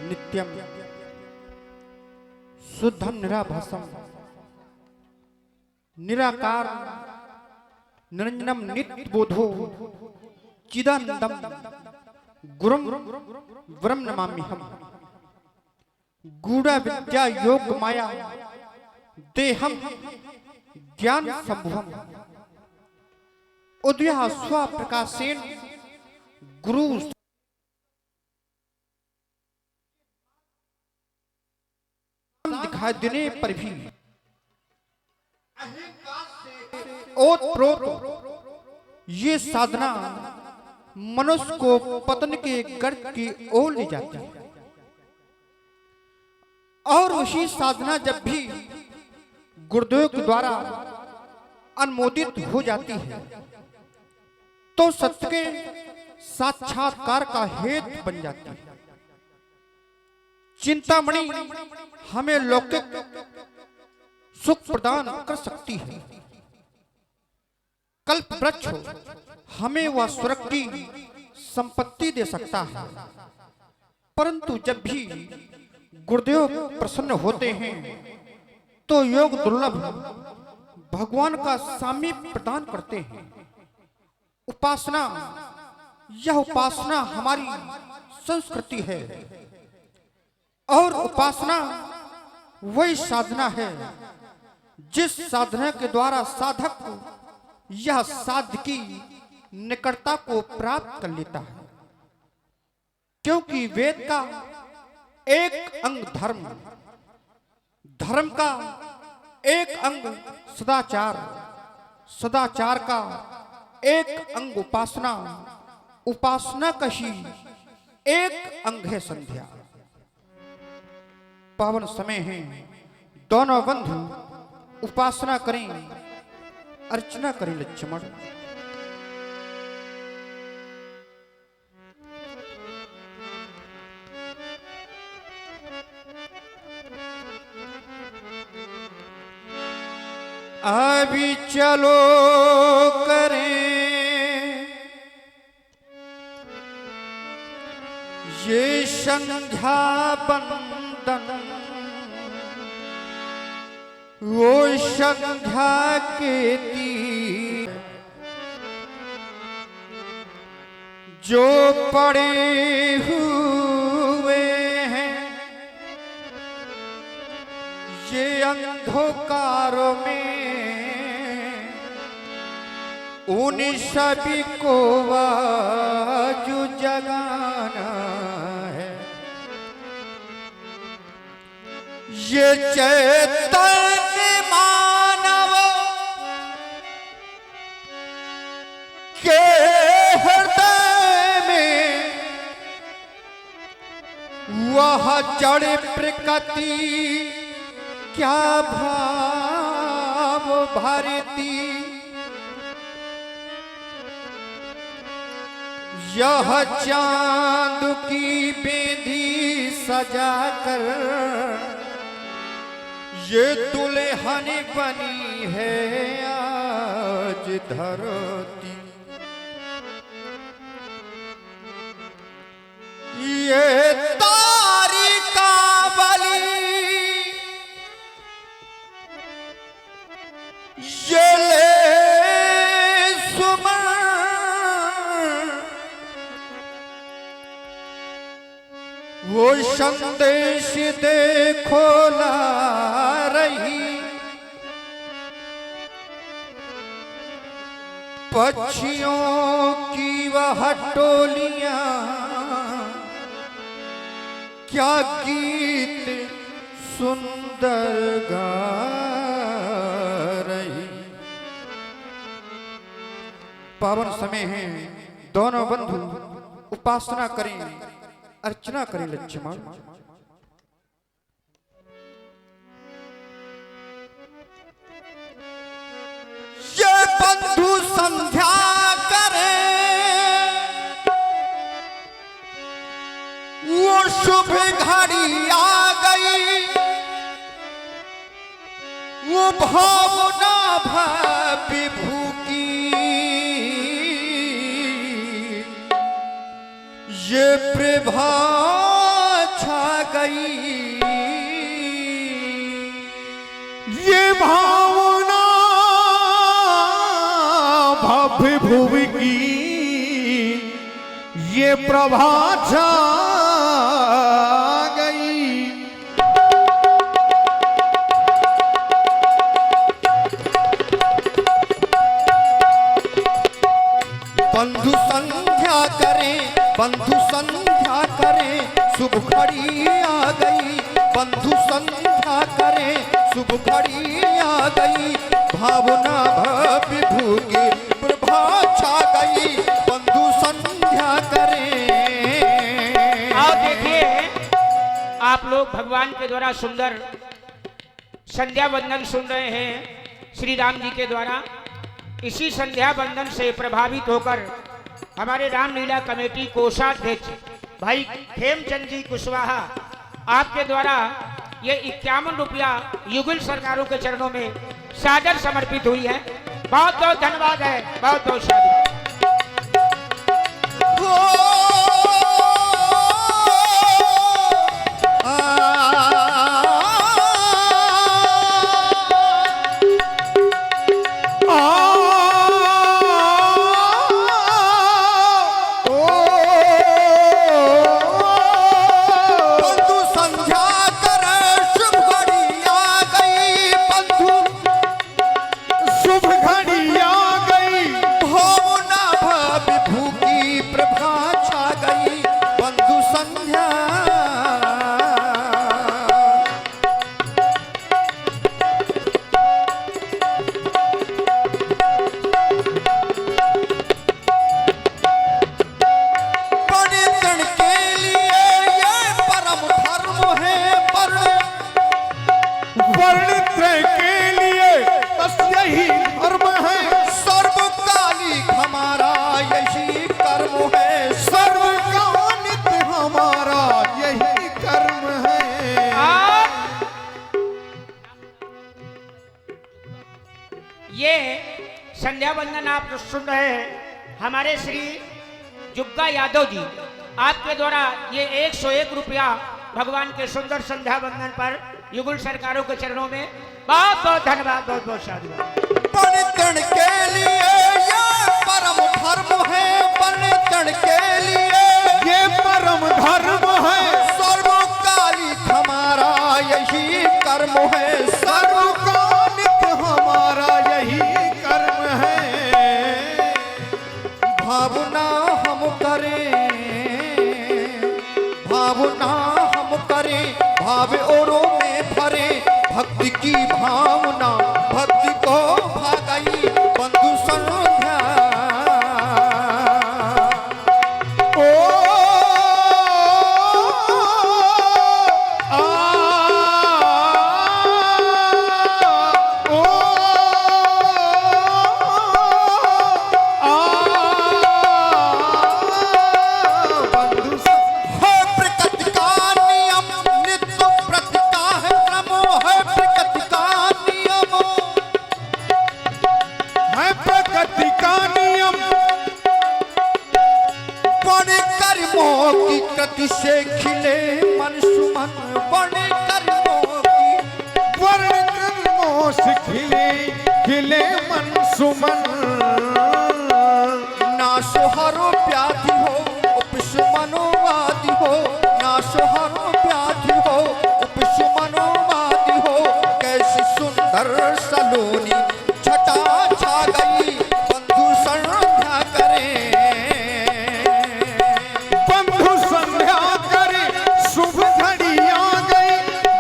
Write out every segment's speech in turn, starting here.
नित्यम शुद्धम निराभासम निराकार निरंजनम नित्यबोधो चिदानंदम गुरुम वरम नमामि हम। गूढ़ विद्या योग माया देहम ज्ञान संभवम उदय स्व प्रकाशेन गुरु दिखाई देने पर भी ओत प्रोत ये साधना मनुष्य को पतन के गर्त की ओर ले जाती है। और उसी साधना जब भी गुरुदेव के द्वारा अनुमोदित हो जाती है तो सत्य के साक्षात्कार का हेतु बन जाती है। चिंतामणि हमें लौकिक सुख प्रदान कर सकती है, कल्प वृक्ष हमें वह स्वर्ग की संपत्ति दे सकता है, परंतु जब भी गुरुदेव प्रसन्न होते हैं तो योग दुर्लभ भगवान का सामीप्य प्रदान करते हैं। उपासना, यह उपासना हमारी संस्कृति है और उपासना वही साधना है जिस साधना के द्वारा साधक यह साध्य की निकटता को प्राप्त कर लेता है। क्योंकि वेद का एक अंग धर्म, धर्म का एक अंग सदाचार, सदाचार का एक अंग उपासना, उपासना का ही एक अंग है संध्या। पावन समय है, दोनों बंधु उपासना करें, अर्चना करें लक्ष्मण। अभी चलो करें ये संध्या बंदन, वो संध्या के तीर जो पड़े हुए हैं ये अंधकार में, उन सभी को आज जगाना है। ये चैतन्य मानव के हृदय में वह जड़ प्रकृति क्या भाव भरती, यह चांद की बेदी सजाकर ये दुल्हन बनी है आज धरती। ये तारिका बली ये ले सुमन, वो संदेश देखो ला रही, पक्षियों की वह टोलियां क्या गीत सुंदर गा रही। पावन समय है, दोनों बंधु उपासना करें, अर्चना करें लक्ष्मण। ये बंधु संध्या करें, वो शुभ घड़ी आ गई, वो भावना विभू की ये प्रभा छा गई। ये भावना भव्य भुवि की ये प्रभा छा गई। बंधु संध्या करें, बंधु संध्या करें, शुभ घड़ी आ गई। बंधु संध्या करें, शुभ घड़ी आ गई। भावना भव्य भूगी प्रभा छा गई। बंधु संध्या करें। आओ देखिए, आप लोग भगवान के द्वारा सुंदर संध्या वंदन सुन रहे हैं श्री राम जी के द्वारा। इसी संध्या बंदन से प्रभावित होकर हमारे रामलीला कमेटी कोषाध्यक्ष भाई खेमचंद जी कुशवाहा आपके द्वारा ये 51 रुपया युगल सरकारों के चरणों में सादर समर्पित हुई है। बहुत बहुत धन्यवाद है, बहुत बहुत साधुवाद। ये संध्या वंदन आप सुन रहे हैं हमारे श्री जुग्गा यादव जी आपके द्वारा ये 101 रुपया भगवान के सुंदर संध्या वंदन पर युगल सरकारों के चरणों में बहुत बहुत धन्यवाद, बहुत बहुत साधुवाद। परित्रण के लिए ये परम धर्म है, परित्रण के लिए ये परम धर्म है। सर्वकालिक हमारा यही कर्म है, सर्वकालिक हमारा यही कर्म है। भावना हम करें, भावना हम करें, भाव औरों में भरे। भक्ति की भावना भक्ति को भागई। बंधु संध्या कृति से खिले मन सुमन। बड़े कर्मों की वर्ण कर्मों से खिले खिले मन सुमन। ना सोहरो व्याधि हो उपिस मनोवादि हो, ना सोहरो व्याधि हो उपिस मनोवादि हो। कैसी सुंदर सलोनी छटा छा गई। बंधु संध्या करें, शुभ घड़ी आ गई।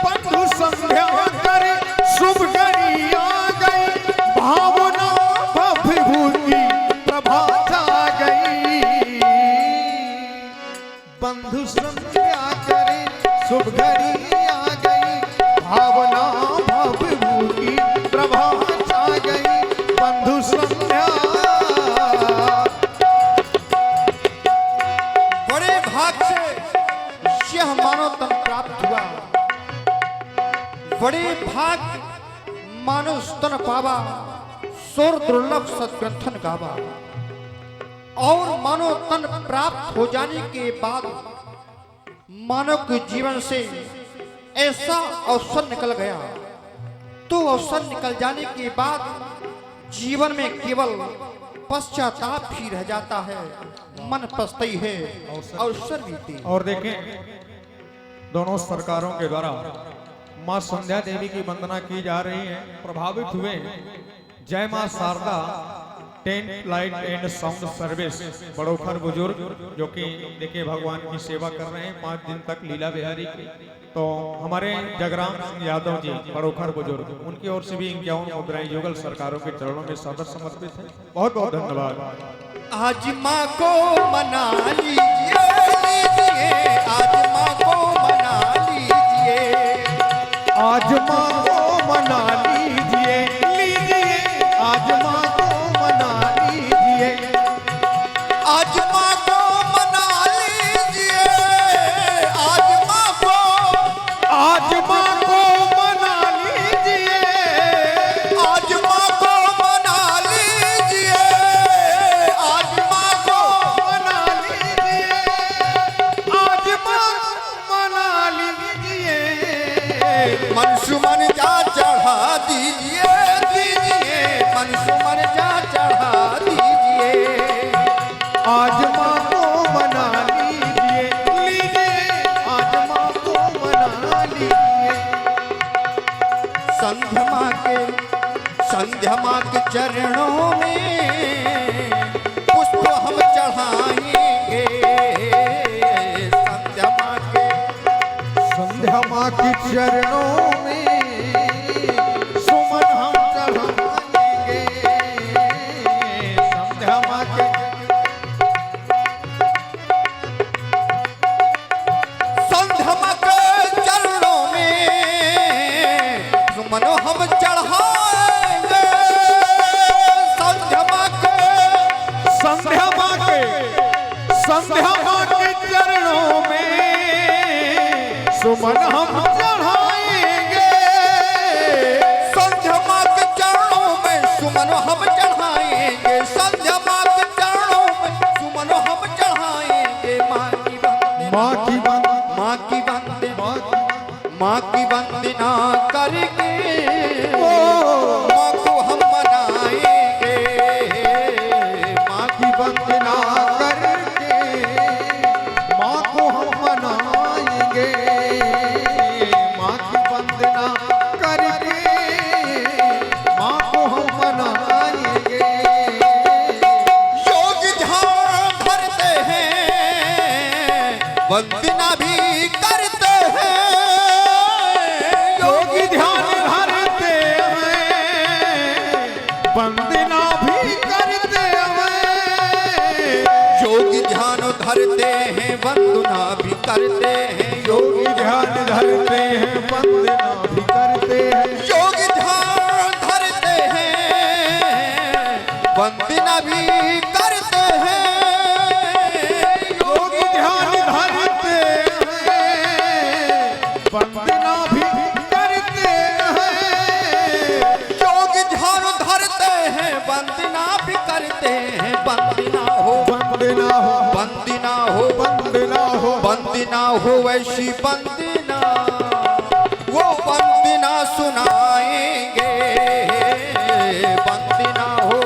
बंधु संध्या करे शुभ घड़ी आ गई। भावना भव्य भूति प्रभा छा गई। बंधु संध्या करे शुभ घड़ी आ गई। भावना भव्य भूति प्रभा छा गई। बंधु संध्या बड़े भाग से यह मानव तन प्राप्त हुआ। बड़े भाग मानव स्तन पावा, सोर दुर्लभ सदग्रंथन गावा। और मानव तन प्राप्त हो जाने के बाद मानव के जीवन से ऐसा अवसर निकल गया, तो अवसर निकल जाने के बाद जीवन में केवल पश्चाताप ही रह जाता है, मन पछताई है, अवसर बीते। और देखें, दोनों सरकारों के द्वारा मां संध्या देवी की वंदना की जा रही है। प्रभावित हुए जय मां Sharda tent light and sound service Badokhar Buzurg, जो कि देखिए भगवान की सेवा कर रहे हैं 5 दिन तक लीला बिहारी की। तो हमारे जगराम सिंह यादव जी बड़ोखर बुजुर्ग, उनकी ओर से भी 51 मुद्राएं युगल सरकारों के चरणों में सदर समर्पित है। बहुत बहुत धन्यवाद। आज माँ को मना लीजिए, आज माँ को मना लीजिए, आज माँ को मना लीजिए, आज माँ को मना लीजिए, आज माँ को मना लीजिए, आज माँ को, आज माँ को मना लीजिए, आज माँ को मना लीजिए, आज माँ को मना लीजिए, आज माँ मना लीजिए। मनसुमन जा चढ़ा दीजिए, मनसुमन जा चढ़ा दीजिए, आज माँ को मना लीजिए, आज माँ को मना लीजिए। संध्या माँ के चरणों में पुष्प हम चढ़ाएंगे, संध्या माँ के चरणों में सुमन हम चढ़ाएंगे, संध्या माँ के, संध्या माँ के चरणों में सुमन हम चढ़ाएंगे, संध्या माँ के, संध्या माँ के, संध्या माँ के चरणों में सुमन हम चढ़ाएंगे, संध्या माँ के चरणों में सुमन हम चढ़ाएंगे, संध्या माँ के चरणों में सुमन हम चढ़ाएंगे। माँ की वंदना, माँ की वंदना, माँ की वंदना करके माँ को हम मनाएंगे, माँ की वंदना करके माँ को हम मनाएंगे, माँ की वंदना करके माँ को हम मनाएंगे। योग ध्यान धरते हैं, वंदना भी करते हैं, योगी ध्यान धरते हैं, वंदना भी करते हैं, योगी ध्यान धरते हैं, वंदना भी करते हैं, योगी ध्यान धरते हैं, वंदना भी करते हैं, योगी ध्यान धरते हैं, वंदना भी करते हैं, योगी ध्यान धरते हैं, वंदना भी करते हैं, योगी ध्यान धरते हैं, वंदना भी करते हैं। वंदना हो, वंदना हो, वंदना हो, वंदना हो, वंदना हो, वैसी वंदना वो वंदना सुनाएंगे, वंदना हो,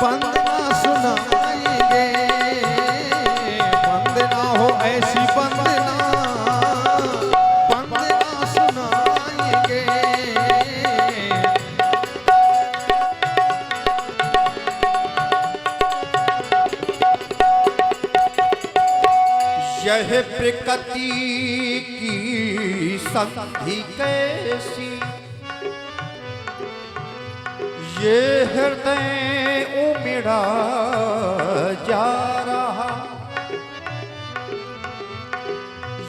वंदना सुनाएंगे, वंदना हो, ऐसी वंदना, वंदना सुनाएंगे। यह प्रकृति की संधि कैसी, ये हृदय उमड़ा जा रहा,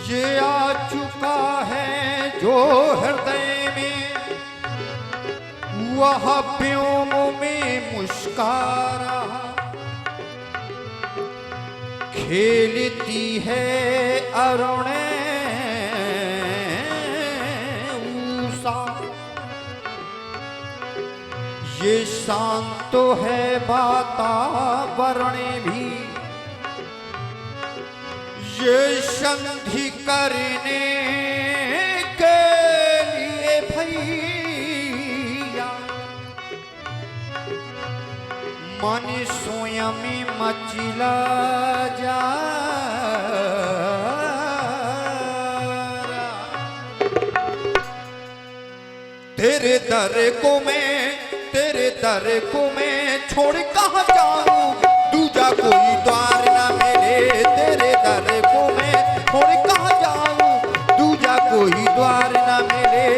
ये आ चुका है जो हृदय में, वह व्योम में मुस्का रहा, खेलती है अरुणे उषा, ये शांत तो है वातावरण भी, ये संधि करने के लिए भैया मन स्वयं मचिला जा तेरे दर को मैं छोड़ कहाँ जाऊं दूजा कोई द्वार ना मिले तेरे दर को मैं छोड़ कहाँ जाऊं दूजा कोई द्वार ना मिले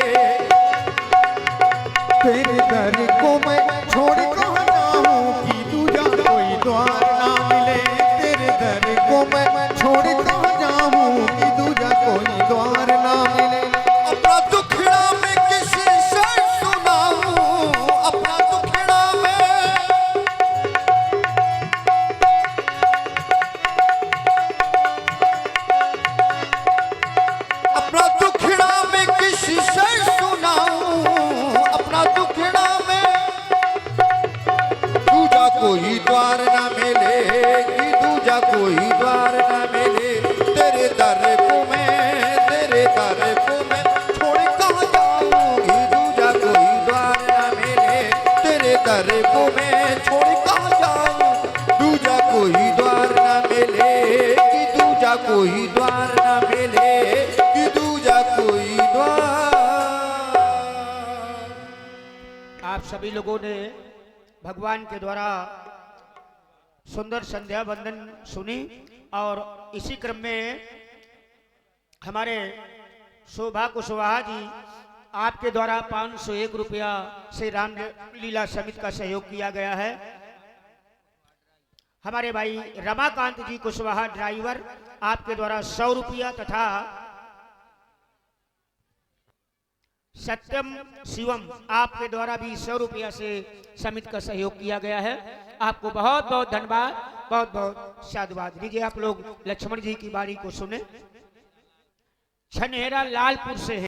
तेरे दर को मैं छोड़ कहाँ जाऊं कि दूजा कोई द्वार ना मिले तेरे दर को मैं छोड़ कहाँ जाऊं कि दूजा कोई द्वार ना मिले अपना दुखड़ा में किसी से सुनाऊं अपना दुखड़ा में अपना दुखड़ा में किसी से सुनाऊं अपना दुखड़ा में दूजा कोई द्वार ना मिले कि दूजा कोई द्वार ना मिले तेरे दर को मैं छोड़ कहाँ जाऊंगी दूजा कोई द्वार ना मिले तेरे दर को मैं छोड़ कहाँ जाऊं दूजा कोई द्वार ना मिले कि दूजा कोई द्वार ना मिले कि दूजा कोई द्वार। आप सभी लोगों ने भगवान के द्वारा सुंदर संध्या वंदन सुनी और इसी क्रम में हमारे शोभा कुशवाहा जी आपके द्वारा 501 रुपया से रामलीला समिति का सहयोग किया गया है। हमारे भाई रमाकांत जी कुशवाहा ड्राइवर आपके द्वारा 100 रुपया तथा सत्यम शिवम आपके द्वारा भी 100 रुपया से समिति का सहयोग किया गया है। आपको बहुत बहुत धन्यवाद, बहुत बहुत साधुवाद। लीजिए आप लोग लक्ष्मण जी की बाणी को सुने। छनेरा लालपुर से है।